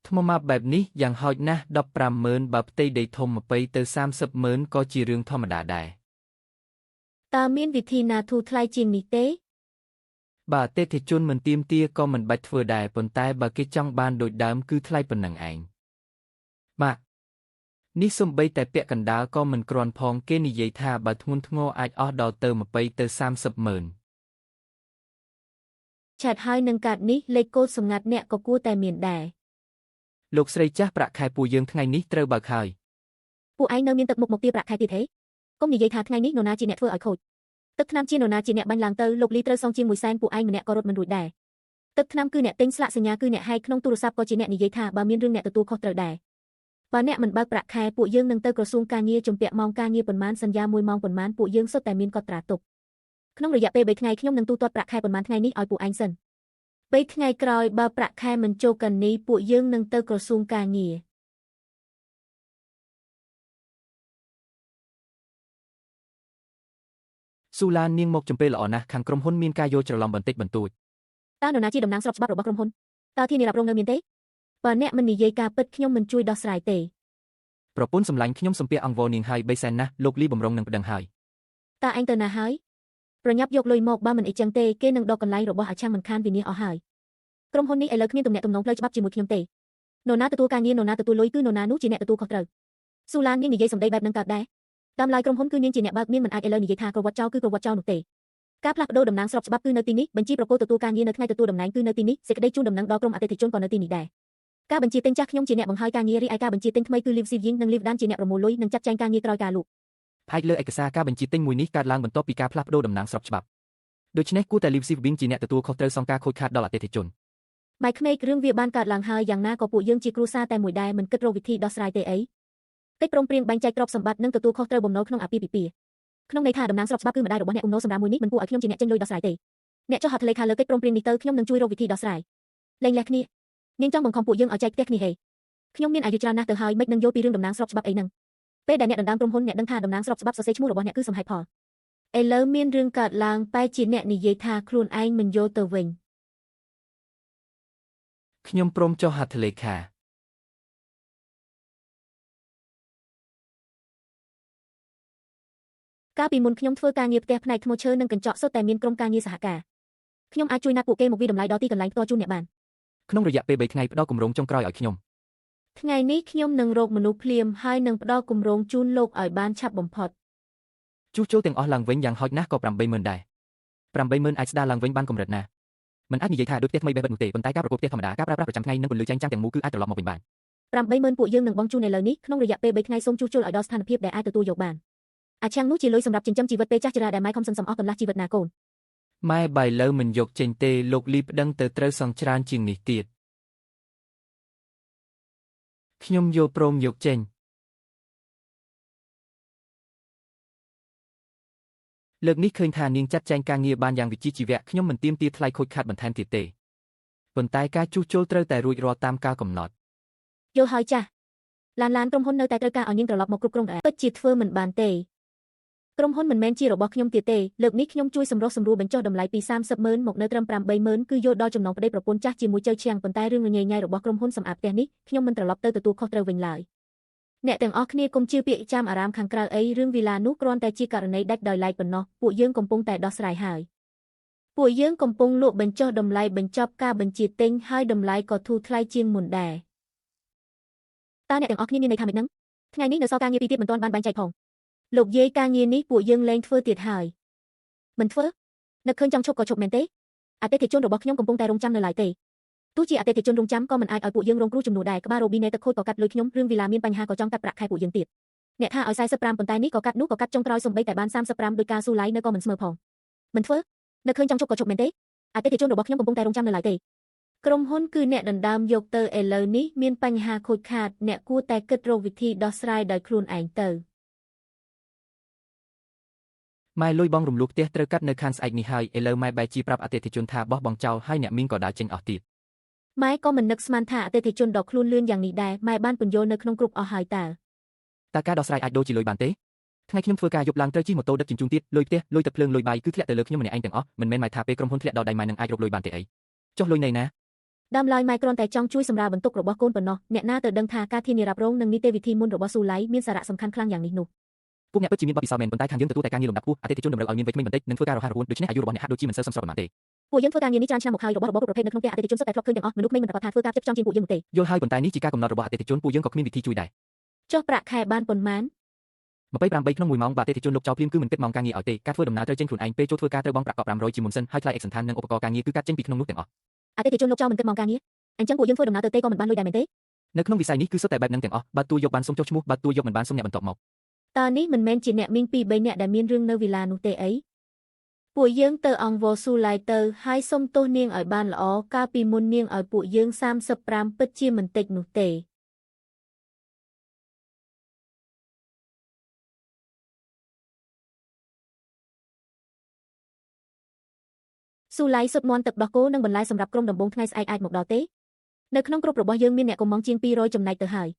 ថ្មម៉ាប់បែបនេះយ៉ាងហោចណាស់ 15,000 បើផ្ទៃដីធំ20ទៅ 30,000 ក៏ជារឿងធម្មតាដែរតើមានវិធីណាធូរថ្លៃជាងនេះទេបើអតិថិជនមិនទាមទារក៏មិនបាច់ធ្វើដែរប៉ុន្តែបើគេចង់បានដូចដើមគឺថ្លៃប៉ុណ្ណឹងឯងម៉ាក់នេះសំបីតែពាក់កណ្ដាលក៏មិនគ្រាន់ផងគេនិយាយថាបើធ្ងន់ធ្ងរអាចអស់ដល់ទៅ20ទៅ 30,000ឆាតហើយនឹងកាត់នេះលេខកូដសម្ងាត់អ្នកក៏គួរតែមានដែរលោកស្រីចាស់ប្រាក់ខែពួកយើងថ្ងៃនេះត្រូវបើកហើយពួកឯងនៅមានទឹកមុខមកទារប្រាក់ខែទៀតទេកុំនិយាយថាថ្ងៃនេះនរណាជាអ្នកធ្វើឲ្យខូចទឹកថ្នាំជានរណាជាអ្នកបាញ់ឡើងទៅលោកលីត្រូវសងជាង100,000ពួកឯងម្នាក់ក៏រត់មិនរួចដែរទឹកថ្នាំគឺអ្នកទិញស្លាកសញ្ញាគឺអ្នកហែកក្នុងទូរស័ព្ទក៏ជាអ្នកនិយាយថាបើមានរឿងអ្នកទទួលខុសត្រូវដែរបើអ្នកមិនបើកប្រាក់ខែពួកយើងនឹងទៅក្រសួងការងារជំពាក់ម៉ោងការងារប៉ុន្មានសន្យា1ម៉ោងប៉ុន្មានពួកយើងសុទ្ធតែមានកត់ត្រាទុកក្នុងរយៈពេល3ថ្ងៃខ្ញុំនឹងទូទាត់ប្រាក់ខែប៉ុន្មានថ្ងៃនេះឲ្យពួកឯងសិន3ថ្ងៃក្រោយបើប្រាក់ខែមិនចូលកន្នីពួកយើងនឹងទៅក្រសួងការងារស៊ូឡាននាងមកចំពេលល្អណាស់ខាងក្រុមហ៊ុនមានការយល់ច្រឡំបន្តិចបន្តួចតើនរណាជាតំណាងស្របច្បាប់របស់ក្រុមហ៊ុនតើធានារ៉ាប់រងនៅមានទេបើអ្នកមិននិយាយការពិតខ្ញុំមិនជួយដោះស្រាយទេប្រពន្ធសម្លាញ់ខ្ញុំសំពះអង្វរនាងហើយ3សែនណាស់លោកលីបំរុងនឹងប្តឹងហើយតើឯងទៅណាហើយប្រញាប់យកលុយមកបើមិនអីចឹងទេគេនឹងដកកន្លែងរបស់អាឆាំងមិនខានវិនិច្ឆ័យអស់ហើយក្រុមហ៊ុននេះឥឡូវគ្មានទំនាក់ទំនងផ្លូវច្បាប់ជាមួយខ្ញុំទេនរណាទទួលការងារនរណាទទួលលុយគឺនរណានោះជាអ្នកទទួលខុសត្រូវស៊ូឡាននាងនិយាយសម្ដីបែបហ្នឹងកើតដែរតាមឡាយក្រុមហ៊ុនគឺនាងជាអ្នកបើកមានមិនអាចឥឡូវនិយាយថាក្រវត្តចោលគឺក្រវត្តចោលនោះទេការផ្លាស់ប្ដូរតំណែងស្របច្បាប់គឺនៅទីនេះបញ្ជីប្រកួតទទួលការងារនៅថ្ងៃទទួលតំណែងគឺនៅទីនេះសេចក្តីជូនដំណឹងដល់ក្រុមអតិថិជនក៏នៅទីនេះដែរការបញ្ជាទិញចាស់ខ្ញុំជាអ្នកបង្ហើយការងាររីឯការបញ្ជាទិញថ្មីគឺ Liv Siving និង Liv Dan ជាអ្នកប្រមូលលុយនិងចាត់ចែងការងារក្រោយការលក់ផ្អែកលើឯកសារការបញ្ជាទិញមួយនេះកើតឡើងបន្ទាប់ពីការផ្លាស់ប្ដូរតំណែងស្របច្បាប់ដូច្នេះគួរតែ Liv Siving ជាអ្នកទទួលខុសត្រូវសងការខូចខាតដល់អតិថិជនម៉ៃក្មេករឿងវាបានកើតឡើងហើយយ៉ាងណាក៏ពួកយើងជាគ្រួសារតែមួយដែរមិនគិតរកវិធីដោះស្រាយទេអីកិច្ចព្រមព្រៀងបែងចែកទ្រព្យសម្បត្តិនិងទទួលខុសត្រូវបំណុលក្នុងអាពាហ៍ពិពាហ៍ក្នុងន័យថាតំណែងស្របច្បាប់គឺម្ដាយរបស់អ្នកគំនោសម្រាប់មួយនេះមិនគួរឲ្យខ្ញុំជាអ្នកចេញលុយដោះស្រាយទេអ្នកចុះហត្ថលេខាលើកិច្ចព្រមព្រៀងនេះទៅខ្ញុំនឹងជួយរកវិធីដោះស្រាយលែងលះគ្នានាងចង់បង្ខំពួកយើងឲ្យចែកផ្ទះគ្នាហេខ្ញុំមានអាយុច្រើនណាស់ទៅហើយមិននឹងយល់ពីរឿងតំណែងស្របច្បាប់អីហ្នឹងពេលដែលអ្នកដណ្ដើមក្រុមហ៊ុនអ្នកដឹងថាតំណែងស្របច្បាប់សរសេរឈ្មោះរបស់អ្នកគឺសំហេតុផលឥឡូវមានរឿងកើតឡើងបែរជាអ្នកនិយាយថាខ្លួនឯងមិនយល់ទៅវិញខ្ញុំព្រមចុះហត្ថលេខាកាលពីមុនខ្ញុំធ្វើការងារផ្ទះផ្នែកថ្មឈើនិងកញ្ចក់សុទ្ធតែមានក្រុមការងារសហការខ្ញុំអាចជួយណាត់ពួកគេមកវិតម្លៃដល់ទីកន្លែងផ្ទាល់ជូនអ្នកបានក្នុងរយៈពេល3ថ្ងៃផ្ដល់គម្រោងចុងក្រោយឲ្យខ្ញុំថ្ងៃនេះខ្ញុំនឹងរកមនុស្សភ្លាមហើយនឹងផ្ដល់គម្រោងជូនលោកឲ្យបានឆាប់បំផុតជួសជុលទាំងអស់ឡើងវិញយ៉ាងហោចណាស់ក៏ 80,000 ដែរ 80,000 អាចស្ដារឡើងវិញបានកម្រិតណា មិនអាចនិយាយថាដូចផ្ទះថ្មីបេះបិទនោះទេប៉ុន្តែការប្រកួតផ្ទះធម្មតាការប្រើប្រាស់ប្រចាំថ្ងៃនិងពន្លឺចែងចាំងទាំងមូលគឺអាចត្រឡប់មកវិញបាន 80000ពួកយើងនឹងបង់ជូនឥឡូវនេះក្នុងរយៈពេល3ថ្ងៃសូមជួសជុលឲ្យដល់ស្ថានភាពដែលអាចទទួលយកបានអាឆាំងនោះជាលុយសម្រាប់ចិញ្ចឹមជីវិតពេលចាស់ជរាដែលម៉ែខំសន្សំអស់កន្លះជីវិតណាកូន ម៉ែបាយលើមិនយកចេញទេលោកលីប្តឹងទៅត្រូវសងច្រើនជាងនេះទៀតខ្ញុំយល់ព្រមយកចេញលើកនេះឃើញថានាងចាត់ចែងការងារបានយ៉ាងវិជ្ជាជីវៈខ្ញុំមិនទាមទារថ្លៃខូចខាតបន្ថែមទៀតទេប៉ុន្តែការជួសជុលត្រូវតែរួចរាល់តាមកាលកំណត់យល់ហើយចាស់ឡានក្រុមហ៊ុននៅតែត្រូវការឲ្យនាងត្រឡប់មកគ្រប់គ្រងដែរពិតជាធ្វើមិនបានទេក្រុមហ៊ុនមិនមែនជារបស់ខ្ញុំទៀតទេលើកនេះខ្ញុំជួយសម្រុះសម្រួលបញ្ចុះតម្លៃពី 30,000 មកនៅត្រឹម 80000 គឺយកដល់ចំណងប្តីប្រពន្ធចាស់ជាមួយចៅឈៀងប៉ុន្តែរឿងរញ៉េញ៉ៃរបស់ក្រុមហ៊ុនសម្អាតផ្ទះនេះខ្ញុំមិនត្រឡប់ទៅទទួលខុសត្រូវវិញឡើយអ្នកទាំងអស់គ្នាកុំជឿពាក្យចាមអារាមខាងក្រៅអីរឿងវីឡានោះគ្រាន់តែជាករណីដាច់ដោយឡែកប៉ុណ្ណោះពួកយើងកំពុងតែដោះស្រាយហើយពួកយើងកំពុងលក់បញ្ចុះតម្លៃបញ្ចប់ការបញ្ជាទិញហើយតម្លៃក៏ធូរថ្លៃជាងមុនដែរតើអ្នកទាំងអស់គ្នាមានន័យថាម៉េចហ្នឹងថ្ងៃនេះនៅសល់ការងារពីរទៀតមិនទាន់បានបែងចែកផងលោកយាយការងារនេះពួកយើងលែងធ្វើទៀតហើយមិនធ្វើនឹកឃើញចង់ឈប់ក៏ឈប់មែនទេអតិថិជនរបស់ខ្ញុំកំពុងតែរងចាំនៅឡើយទេទោះជាអតិថិជនរងចាំក៏មិនអាចឲ្យពួកយើងរងគ្រោះចំនួនដែរក្បាលរ៉ូប៊ីណេទឹកខូចក៏កាត់លុយខ្ញុំរឿងវីឡាមានបញ្ហាក៏ចង់កាត់ប្រាក់ខែពួកយើងទៀតអ្នកថាឲ្យ45ប៉ុន្តែនេះក៏កាត់នោះក៏កាត់ចុងក្រោយសំបីតែបាន35ដោយការស៊ូឡៃនៅក៏មិនស្មើផងមិនធ្វើនឹកឃើញចង់ឈប់ក៏ឈប់មែនទេអតិថិជនរបស់ខ្ញុំកំពុងតែរងចាំនៅឡើយទេក្រុមហ៊ុនគឺអ្នកដណ្ដើមយកទៅឥឡូវនេះមានបញ្ហាខូចខាតអ្នកគួរតែគិតរកវិធីដោះស្រាយដោយខ្លួនឯងទៅម៉ែលុយបងរំលោះផ្ទះត្រូវកាត់នៅខាងស្អែកនេះហើយឥឡូវម៉ែបែរជាប្រាប់អតិថិជនថាបោះបង់ចោលហើយអ្នកមីងក៏ដើរចេញអស់ទៀតម៉ែក៏មិននឹកស្មានថាអតិថិជនដកខ្លួនលឿនយ៉ាងនេះដែរម៉ែបានពន្យល់នៅក្នុងគ្រប់អស់ហើយតើការដោះស្រាយអាចដូរជាលុយបានទេថ្ងៃខ្ញុំធ្វើការយប់ឡើងត្រូវជិះម៉ូតូដឹកជញ្ជូនទៀតលុយផ្ទះលុយទឹកភ្លើងលុយបាយគឺធ្លាក់ទៅលើខ្ញុំម្នាក់ឯងទាំងអស់មិនមែនម៉ែថាពេលក្រុមហ៊ុនធ្លាក់ដល់ដៃម៉ែនឹងអាចរកលុយបានទេអីចុះលុយណៃណាដើមឡើយម៉ែគ្រាន់តែចង់ជួយសម្រាលបន្ទុករបស់កូនប៉ុណ្ណោះអ្នកណាទៅដឹងថាការធានារ៉ាប់រងនិងនីតិវិធីមុនរបស់ស៊ូឡៃមានសារៈសំខាន់ខ្លាំងយ៉ាងនេះនោះពួកអ្នកពិតជាមានបទពិសោធន៍មែនប៉ុន្តែខាងយើងទទួលតែការងារលំដាប់ខ្ពស់អតិថិជនតម្រូវឲ្យមានវ័យក្មេងបន្តិចនិងធ្វើការរហ័សរហួនដូច្នេះអាយុរបស់អ្នកហាក់ដូចជាមិនសូវសមស្របប៉ុន្មានទេពួកយើងធ្វើការងារនេះច្រើនឆ្នាំមកហើយរបស់ប្រភេទនៅក្នុងផ្ទះអតិថិជនសុទ្ធតែធ្លាប់ឃើញទាំងអស់មនុស្សក្មេងមិនប្រកាសថាធ្វើការផ្ចិតផ្ចង់ជាងពួកយើងនោះទេយល់ហើយប៉ុន្តែនេះជាការកំណត់របស់អតិថិជនពួកយើងក៏គ្មានវិធីជួយដែរចុះប្រាក់ខែបានប៉ុន្មាន28ក្នុង1ម៉ោងបើអតិថិជនលោកចោលភ្លាមគឺមិនគិតម៉ោងការងារឲ្យទេការធ្វើដំណើរត្រូវចេញខ្លួនឯងពេលចូលធ្វើការត្រូវបង់ប្រាក់កក់500ជាមុនសិនហើយថ្លៃឯកសណ្ឋាននិងឧបករណ៍ការងារគឺកាត់ចេញពីក្នុងនោះទាំងអស់អតិថិជនលោកចោលមិនគិតម៉ោងការងារអញ្ចឹងពួកយើងធ្វើដំណើរទៅទេក៏មិនបានលុយដែរមែនទេនៅក្នុងវិស័យនេះគឺសុទ្ធតែបែបហ្នឹងទាំងអស់បើតួយកបានសុំចុះឈ្មោះបើតួយកមិនបានសុំអ្នកបន្ទាប់មកតើនេះមិនមែនជាអ្នកមីង2-3នាក់ដែលមានរឿងនៅវីឡានោះទេអីពួកយើងទៅអង្វរស៊ូឡៃទៅហើយសុំទោសនាងឲ្យបានល្អកាលពីមុននាងឲ្យពួកយើង35ពិតជាមិនតិចនោះទេស៊ូឡៃសុទ្ធមន់ទឹកដោះគោនិងបន្លែសម្រាប់ក្រុមដំបងថ្ងៃស្អែកអាចមកដល់ទេនៅក្នុងក្រុមរបស់យើងមានអ្នកកុំងជាង200ចំណែកទៅហើយ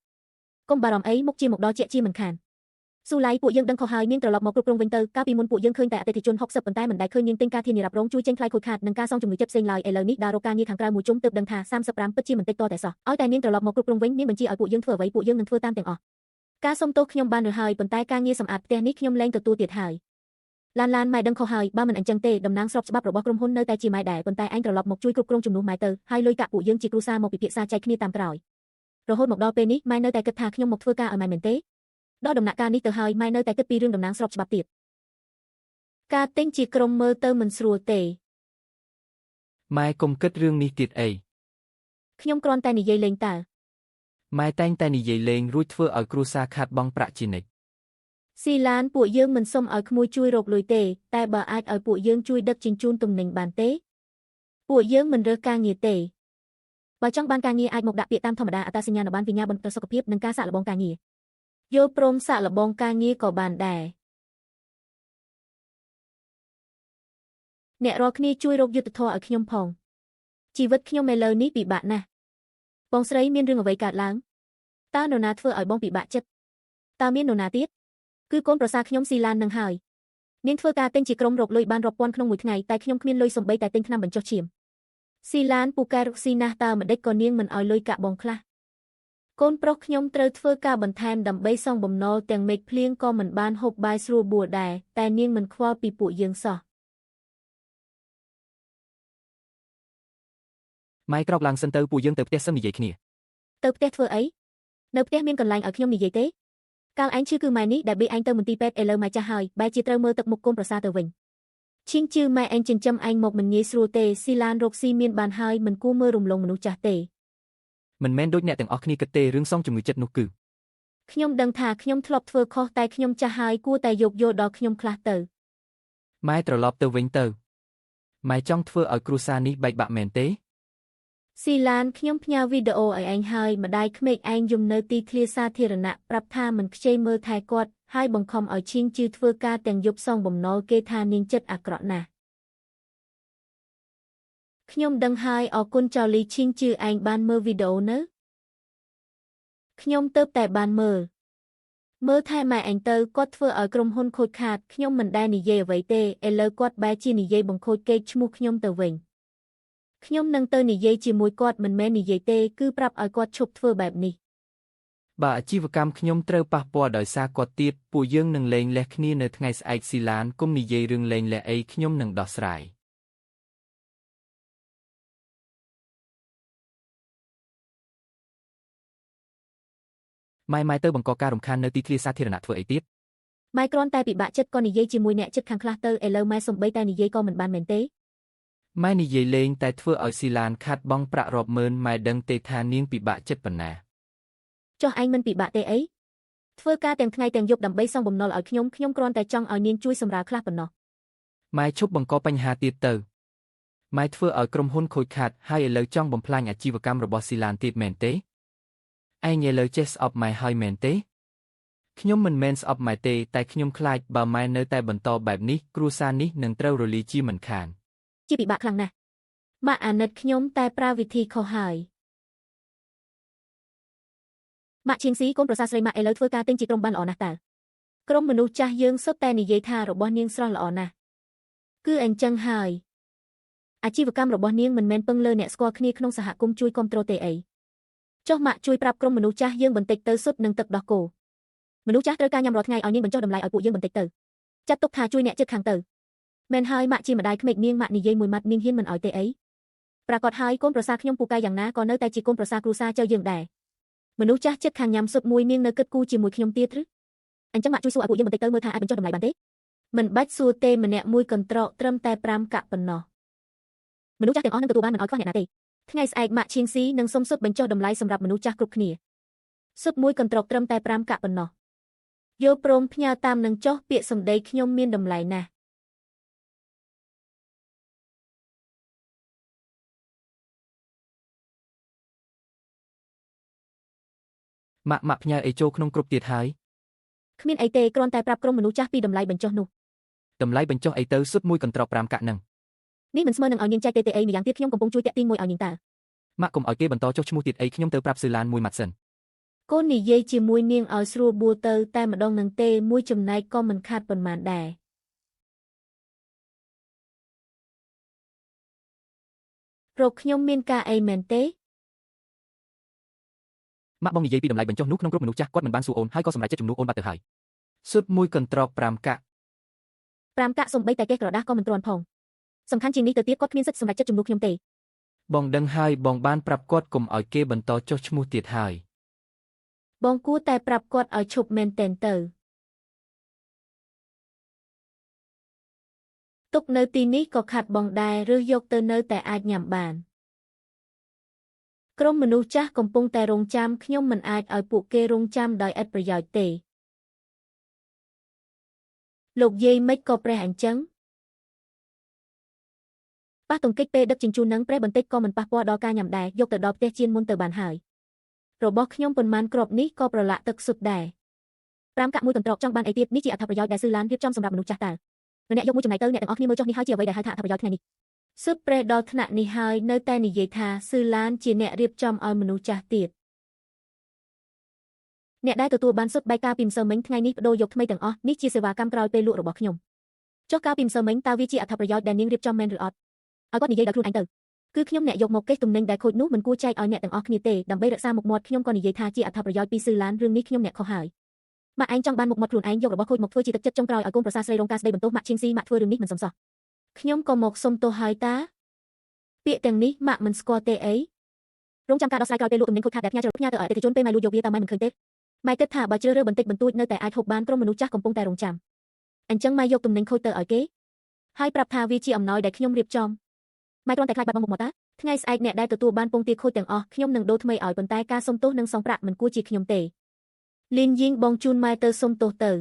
កុំបារម្ភអីមុខជាមកដល់ជាមិនខានស៊ូឡៃពួកយើងដឹងខុសហើយនាងត្រឡប់មកគ្រប់គ្រងវិញទៅកាលពីមុនពួកយើងឃើញតែអតិថិជន60ប៉ុន្តែមិនដែលឃើញនាងទិញការធានារ៉ាប់រងជួយចេញថ្លៃខូចខាតនិងការសងជំងឺចិត្តផ្សេងឡើយឥឡូវនេះដើររកការងារខាងក្រៅមួយជុំទើបដឹងថា35ពិតជាមិនតិចតតែសោះឲ្យតែនាងត្រឡប់មកគ្រប់គ្រងវិញនាងបញ្ជាឲ្យពួកយើងធ្វើអ្វីពួកយើងនឹងធ្វើតាមទាំងអស់ការសុំទោសខ្ញុំបានរើសហើយប៉ុន្តែការងារសម្អាតផ្ទះនេះខ្ញុំលែងទទួលទៀតហើយឡានម៉ែដឹងខុសហើយបើមិនអញ្ចឹងទេតំណាងស្របច្បាប់របស់ក្រុមហ៊ុននៅតែជាម៉ែដែរប៉ុន្តែឯងត្រឡប់មកជួយគ្រប់គ្រងជំនួសម៉ែទៅហើយលុយកាក់ពួកយើងជាគ្រួសារមកពិភាក្សាចែកគ្នាតាមក្រោយរហូតមកដល់ពេលនេះម៉ែនៅតែគិតថាខ្ញុំមកធ្វើការឲ្យម៉ែមែនទេដល់ដំណាក់កាលនេះទៅហើយម៉ែនៅតែគិតពីរឿងតំណាងស្របច្បាប់ទៀតការទិញជាក្រុមមើលទៅមិនស្រួលទេម៉ែកុំគិតរឿងនេះទៀតអីខ្ញុំគ្រាន់តែនិយាយលេងតើម៉ែតែងតែនិយាយលេងរួចធ្វើឲ្យគ្រួសារខាតបង់ប្រាក់ជានិច្ចស៊ីឡានពួកយើងមិនសុំឲ្យក្មួយជួយរកលុយទេតែបើអាចឲ្យពួកយើងជួយដឹកជញ្ជូនទំនិញបានទេពួកយើងមិនរើសការងារទេបើចង់បានការងារអាចមកដាក់ពាក្យតាមធម្មតាអត្តសញ្ញាណប័ណ្ណវិញ្ញាបនសុខភាពនិងការសាកល្បងការងារយល់ព្រមសាកល្បងការងារក៏បានដែរអ្នករាល់គ្នាជួយរកយុត្តិធម៌ឲ្យខ្ញុំផងជីវិតខ្ញុំឥឡូវនេះពិបាកណាស់បងស្រីមានរឿងអ្វីកើតឡើងតើនរណាធ្វើឲ្យបងពិបាកចិត្តតើមាននរណាទៀតគឺកូនប្រសារខ្ញុំស៊ីឡាននឹងហើយនាងធ្វើការទិញជាក្រុមរកលុយបានរាប់ពាន់ក្នុងមួយថ្ងៃតែខ្ញុំគ្មានលុយសំបីតែទិញថ្នាំបញ្ចុះឈាមស៊ីឡានពូកែរុកស៊ីណាស់តើម្ដេចក៏នាងមិនឲ្យលុយកាក់បងខ្លះកូនប្រុសខ្ញុំត្រូវធ្វើការបន្ថែមដើម្បីសងបំណុលទាំងមេឃភ្លៀងក៏មិនបានហូបបាយស្រួលបួលដែរតែនាងមិនខ្វល់ពីពួកយើងសោះម៉ែក្រោកឡើងសិនទៅពួកយើងទៅផ្ទះសឹមនិយាយគ្នាទៅផ្ទះធ្វើអីនៅផ្ទះមានកន្លែងឲ្យខ្ញុំនិយាយទេកាលឯងឈឺគឺម៉ែនេះដែលបេឯងទៅមន្ទីរពេទ្យឥឡូវម៉ែចាស់ហើយបែរជាត្រូវមើលទឹកមុខកូនប្រសារទៅវិញ Chinh chư mai anh chừng châm anh một mình nhế srô tê, si lan rộp si miên bàn hai mình cua mơ rùng lồng mình chả tê. មិនមែនដូចអ្នកទាំងអស់គ្នាគិតទេរឿងសងជំងឺចិត្តនោះគឺ ខ្ញុំដឹងថាខ្ញុំធ្លាប់ធ្វើខុសតែខ្ញុំចាស់ហើយគួរតែយោគយល់ដល់ខ្ញុំខ្លះទៅ ម៉ែត្រឡប់ទៅវិញទៅម៉ែចង់ធ្វើឲ្យគ្រួសារនេះបែកបាក់មែនទេ ស៊ីឡានខ្ញុំផ្ញើវីដេអូឲ្យឯងហើយម្ដាយក្មេកឯងយំនៅទីធ្លាសាធារណៈប្រាប់ថាមិនខ្ជិលមើលថែគាត់ហើយបង្ខំឲ្យឈីងជឿធ្វើការទាំងយប់សងបំណុលគេថានាងចិត្តអាក្រក់ណាស់ខ្ញុំដឹងហើយអរគុណចៅលីឈីងជឿឯងបានមើលវីដេអូនៅខ្ញុំទៅតែបានមើលថែម៉ែឯងទៅគាត់ធ្វើឲ្យក្រុមហ៊ុនខូចខាតខ្ញុំមិនដែលនិយាយអ្វីទេឥឡូវគាត់បែរជានិយាយបង្ខូចកេរ្តិ៍ឈ្មោះខ្ញុំទៅវិញខ្ញុំនឹងទៅនិយាយជាមួយគាត់មិនមែននិយាយទេគឺប្រាប់ឲ្យគាត់ឈប់ធ្វើបែបនេះ បើអាជីវកម្មខ្ញុំត្រូវប៉ះពាល់ដោយសារគាត់ទៀតពួកយើងនឹងលែងលះគ្នានៅថ្ងៃស្អែកស៊ីឡានគុំនិយាយរឿងលែងលះអីខ្ញុំនឹងដោះស្រាយ ម៉ែទៅបង្កការរំខាននៅទីធ្លាសាធារណៈធ្វើអីទៀត ម៉ែគ្រាន់តែពិបាកចិត្តក៏និយាយជាមួយអ្នកចិត្តខាងខ្លះទៅឥឡូវម៉ែសំបីតែនិយាយក៏មិនបានមែនទេ ម៉ែនិយាយលេងតែធ្វើឲ្យស៊ីឡានខាត់បង់ប្រាក់រាប់ម៉ឺនម៉ែដឹងទេថានាងពិបាកចិត្តប៉ុណ្ណា ចុះឯងមិនពិបាកទេអីធ្វើការទាំងថ្ងៃទាំងយប់ដើម្បីសងបំណុលឲ្យខ្ញុំគ្រាន់តែចង់ឲ្យនាងជួយសម្រាលខ្លះប៉ុណ្ណោះ ម៉ែឈប់បង្កបញ្ហាទៀតទៅម៉ែធ្វើឲ្យក្រុមហ៊ុនខូចខាតហើយឥឡូវចង់បំផ្លាញអាជីវកម្មរបស់ស៊ីឡានទៀតមែនទេឯងឥឡូវចេះស្អប់ម៉ែហើយមែនទេខ្ញុំមិនមែនស្អប់ម៉ែទេតែខ្ញុំខ្លាចបើម៉ែនៅតែបន្តបែបនេះគ្រួសារនេះនឹងត្រូវរលាយជាមិនខាន ជាពិបាកខ្លាំងណាស់ម៉ាក់អាណិតខ្ញុំតែប្រើវិធីខុសហើយម៉ាក់ឈៀងស៊ីកូនប្រសាស្រីម៉ាក់ឥឡូវធ្វើការទិញជាក្រុមបានល្អណាស់តើក្រុមមនុស្សចាស់យើងសុទ្ធតែនិយាយថារបស់នាងស្រស់ល្អណាស់គឺអញ្ចឹងហើយអាជីវកម្មរបស់នាងមិនមែនពឹងលើអ្នកស្គាល់គ្នាក្នុងសហគមន៍ជួយគ្រប់គ្រងទេអីចុះម៉ាក់ជួយប្រាប់ក្រុមមនុស្សចាស់យើងបន្តិចទៅសុទ្ធនឹងទឹកដោះគោមនុស្សចាស់ត្រូវការញ៉ាំរាល់ថ្ងៃឲ្យនាងបញ្ចុះតម្លៃឲ្យពួកយើងបន្តិចទៅចាត់ទុកថាជួយអ្នកជិតខាងទៅមែនហើយម៉ាក់ជាម្ដាយក្មេកនាងម៉ាក់និយាយមួយម៉ាត់នាងហ៊ានមិនឲ្យទេអីប្រកាសហើយកូនប្រសាខ្ញុំពូកែយ៉ាងណាក៏នៅតែជាកូនប្រសាគ្រួសារចៅយើងដែរមនុស្សចាស់ជិតខាងញ៉ាំស៊ុបមួយនាងនៅគិតគូរជាមួយខ្ញុំទៀតឬអញ្ចឹងម៉ាក់ជួយសួរឲ្យពួកយើងបន្តិចទៅមើលថាអាចបញ្ចុះតម្លៃបានទេមិនបាច់សួរទេម្នាក់មួយកន្ត្រកត្រឹមតែ5កាក់ប៉ុណ្ណោះមនុស្សចាស់ទាំងអស់នឹងទទួលបានមិនឲ្យខ្វះអ្នកណាទេថ្ងៃស្អែកម៉ាក់ឈៀងស៊ីនឹងសុំស៊ុបបញ្ចុះតម្លៃសម្រាប់មនុស្សចាស់គ្រប់គ្នាស៊ុបមួយកន្ត្រកត្រឹមតែ5កាក់ប៉ុណ្ណោះយកព្រមផ្ញើតាមនឹងចុះពាក្យសម្ដីខ្ញុំមានតម្លៃណាស់ម៉ាក់ផ្ញើអីចូលក្នុងគ្រប់ទៀតហើយ គ្មានអីទេគ្រាន់តែប្រាប់ក្រុមមនុស្សចាស់ពីតម្លៃបញ្ចុះនោះ តម្លៃបញ្ចុះអីទៅស៊ុបមួយកន្ត្រក5កាក់ហ្នឹង នេះមិនស្មើនឹងឲ្យនាងចែកទេអីម្យ៉ាងទៀតខ្ញុំកំពុងជួយតាក់ទាញមួយឲ្យនាងតើ ម៉ាក់កុំឲ្យគេបន្តចុះឈ្មោះទៀតអីខ្ញុំទៅប្រាប់ស៊ឺឡានមួយម៉ាត់សិន កូននិយាយជាមួយនាងឲ្យស្រួលបួលទៅតែម្ដងនឹងទេមួយចំណែកក៏មិនខាតប៉ុន្មានដែររកខ្ញុំមានការអីមែនទេ ម៉ាក់បងនិយាយពីតម្លៃបញ្ចុះនោះក្នុងក្រុមមនុស្សចាស់គាត់មិនបានសួរអូនហើយក៏សម្រេចចិត្តជំនួសអូនបាត់ទៅហើយស៊ុបមួយកន្ត្រក5កាក់ 5កាក់សំបីតែកេះក្រដាស់ក៏មិនទ្រាន់ផងសំខាន់ជាងនេះទៅទៀតគាត់គ្មានសិទ្ធិសម្រេចចិត្តជំនួសខ្ញុំទេ បងដឹងហើយបងបានប្រាប់គាត់កុំឲ្យគេបន្តចុះឈ្មោះទៀតហើយ បងគួរតែប្រាប់គាត់ឲ្យឈប់មែនតែនទៅទុកនៅទីនេះក៏ខាត់បងដែរឬយកទៅនៅតែអាចញ៉ាំបានក្រុមមនុស្សចាស់កំពុងតែរងចាំខ្ញុំមិនអាចឲ្យពួកគេរងចាំដោយឥតប្រយោជន៍ទេលោកយាយមិនក៏ប្រេះអញ្ចឹងប៉ះទង្គិចពេលដឹកជញ្ជូននឹងប្រេះបន្តិចក៏មិនប៉ះពាល់ដល់ការញ៉ាំដែរយកទៅដល់ផ្ទះជៀនមុនទៅបានហើយរបស់ខ្ញុំប៉ុន្មានគ្រាប់នេះក៏ប្រឡាក់ទឹកសុទ្ធដែរ5កាក់មួយកន្ត្រកចង់បានអីទៀតនេះជាអត្ថប្រយោជន៍ដែលស៊ឺឡានរៀបចំសម្រាប់មនុស្សចាស់តើអ្នកយកមួយចំណែកទៅអ្នកទាំងអស់គ្នាមើលចុះនេះហើយជាអ្វីដែលហៅថាអត្ថប្រយោជន៍ថ្ងៃនេះស៊ើបប្រេះដល់ថ្នាក់នេះហើយនៅតែនិយាយថាស៊ឺឡានជាអ្នករៀបចំឲ្យមនុស្សចាស់ទៀតអ្នកដែលទទួលបានស៊ុបបែកការពីម្សិលមិញថ្ងៃនេះបដូរយកថ្មីទាំងអស់នេះជាសេវាកម្មក្រោយពេលលក់របស់ខ្ញុំចុះការពីម្សិលមិញតើវាជាអត្ថប្រយោជន៍ដែលនាងរៀបចំមែនឬអត់ឲ្យគាត់និយាយដល់ខ្លួនឯងទៅគឺខ្ញុំអ្នកយកមកកេះទំនិញដែលខូចនោះមិនគួរចែកឲ្យអ្នកទាំងអស់គ្នាទេដើម្បីរក្សាមុខមាត់ខ្ញុំក៏និយាយថាជាអត្ថប្រយោជន៍ពីស៊ឺឡានរឿងនេះខ្ញុំអ្នកខុសហើយម៉ាក់ឯងចង់បានមុខមាត់ខ្លួនឯងយករបស់ខូចមកធ្វើជាទឹកចិត្តចុងក្រោយឲ្យកូនប្រសាស្រីរងការស្ដីបន្ទោសម៉ាក់ឈៀងស៊ីម៉ាក់ធ្វើរឿងនេះមិនសមសោះខ្ញុំក៏មកសុំទោសហើយតាពាក្យទាំងនេះម៉ាក់មិនស្គាល់ទេអីរងចាំការដោះស្រាយក្រោយពេលលក់ទំនិញខូចខាតដែលផ្ញើទៅអតិថិជនពេលម៉ែលួចយកវាតើម៉ែមិនឃើញទេម៉ែគិតថាបើជ្រើសរើសបន្តិចបន្តួចនៅតែអាចហូបបានក្រុមមនុស្សចាស់កំពុងតែរងចាំអញ្ចឹងម៉ែយកទំនិញខូចទៅឲ្យគេ ហើយប្រាប់ថាវាជាអំណោយដែលខ្ញុំរៀបចំម៉ែគ្រាន់តែខ្លាចបាត់បង់មុខមាត់តាថ្ងៃស្អែកអ្នកដែលទទួលបានពងទាខូចទាំងអស់ខ្ញុំនឹងដូរថ្មីឲ្យប៉ុន្តែការសុំទោសនិងសងប្រាក់មិនគួរជាខ្ញុំទេលីនយីងបងជូនម៉ែទៅសុំទោសទៅ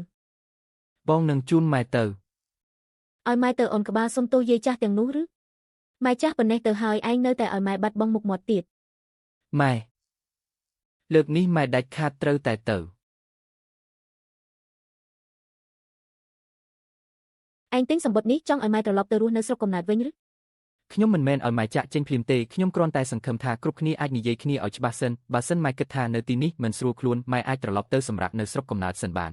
បងនឹងជូនម៉ែទៅ ឲ្យម៉ែទៅអូនក្បាលសុំទោសយាយចាស់ទាំងនោះឬម៉ែចាស់ប៉ុណ្ណេះទៅហើយឯងនៅតែឲ្យម៉ែបាត់បង់មុខមាត់ទៀត ម៉ែលើកនេះម៉ែដាច់ខាតត្រូវតែទៅ ឯងទិញសម្បត្តិនេះចង់ឲ្យម៉ែត្រឡប់ទៅរស់នៅស្រុកកំណើតវិញឬ ខ្ញុំមិនមែនឲ្យម៉ែចាក់ចេញភ្លាមទេខ្ញុំគ្រាន់តែសង្ឃឹមថាគ្រប់គ្នាអាចនិយាយគ្នាឲ្យច្បាស់សិនបើសិនម៉ែគិតថានៅទីនេះមិនស្រួលខ្លួនម៉ែអាចត្រឡប់ទៅសម្រាប់នៅស្រុកកំណើតសិនបាន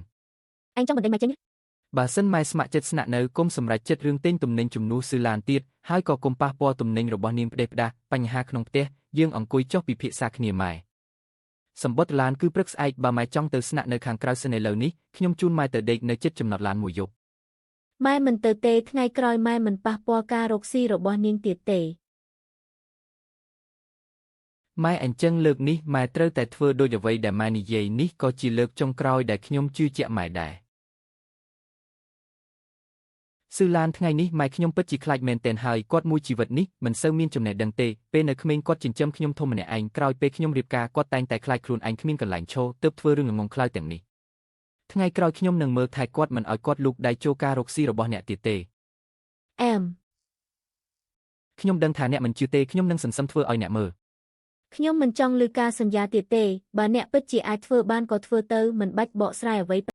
ឯងចង់បណ្ដេញម៉ែចេញឬ បើសិនម៉ែស្ម័គ្រចិត្តស្នាក់នៅគុំសម្រេចចិត្តរឿងទិញទំនិញជំនួសស៊ឺឡានទៀតហើយក៏គុំប៉ះពាល់ទំនិញរបស់នាងផ្ដេសផ្ដាសបញ្ហាក្នុងផ្ទះយើងអង្គុយចុះពិភាក្សាគ្នាម៉ែសម្បត្តិឡានគឺព្រឹកស្អែកបើម៉ែចង់ទៅស្នាក់នៅខាងក្រៅសិនឥឡូវនេះខ្ញុំជូនម៉ែទៅដេកនៅជិតចំណតឡានមួយយប់ ម៉ែមិនទៅទេថ្ងៃក្រោយម៉ែមិនប៉ះពាល់ការរកស៊ីរបស់នាងទៀតទេ ម៉ែអញ្ចឹងលើកនេះម៉ែត្រូវតែធ្វើដូចអ្វីដែលម៉ែនិយាយនេះក៏ជាលើកចុងក្រោយដែលខ្ញុំជឿជាក់ម៉ែដែរស៊ឺឡានថ្ងៃនេះម៉ែខ្ញុំពិតជាខ្លាចមែនទែនហើយគាត់មួយជីវិតនេះមិនសូវមានចំណេះដឹងទេពេលនៅក្មេងគាត់ចិញ្ចឹមខ្ញុំធំម្នាក់ឯងក្រោយពេលខ្ញុំរៀបការគាត់តែងតែខ្លាចខ្លួនឯងគ្មានកន្លែងឈរទើបធ្វើរឿងល្ងងខ្លៅទាំងនេះថ្ងៃក្រោយខ្ញុំនឹងមើលថែគាត់មិនឲ្យគាត់លូកដៃចូលការរកស៊ីរបស់អ្នកទៀតទេ អែម ខ្ញុំដឹងថាអ្នកមិនជឿទេខ្ញុំនឹងសន្សំធ្វើឲ្យអ្នកមើល ខ្ញុំមិនចង់ឮការសន្យាទៀតទេបើអ្នកពិតជាអាចធ្វើបានក៏ធ្វើទៅមិនបាច់បកស្រាយអ្វី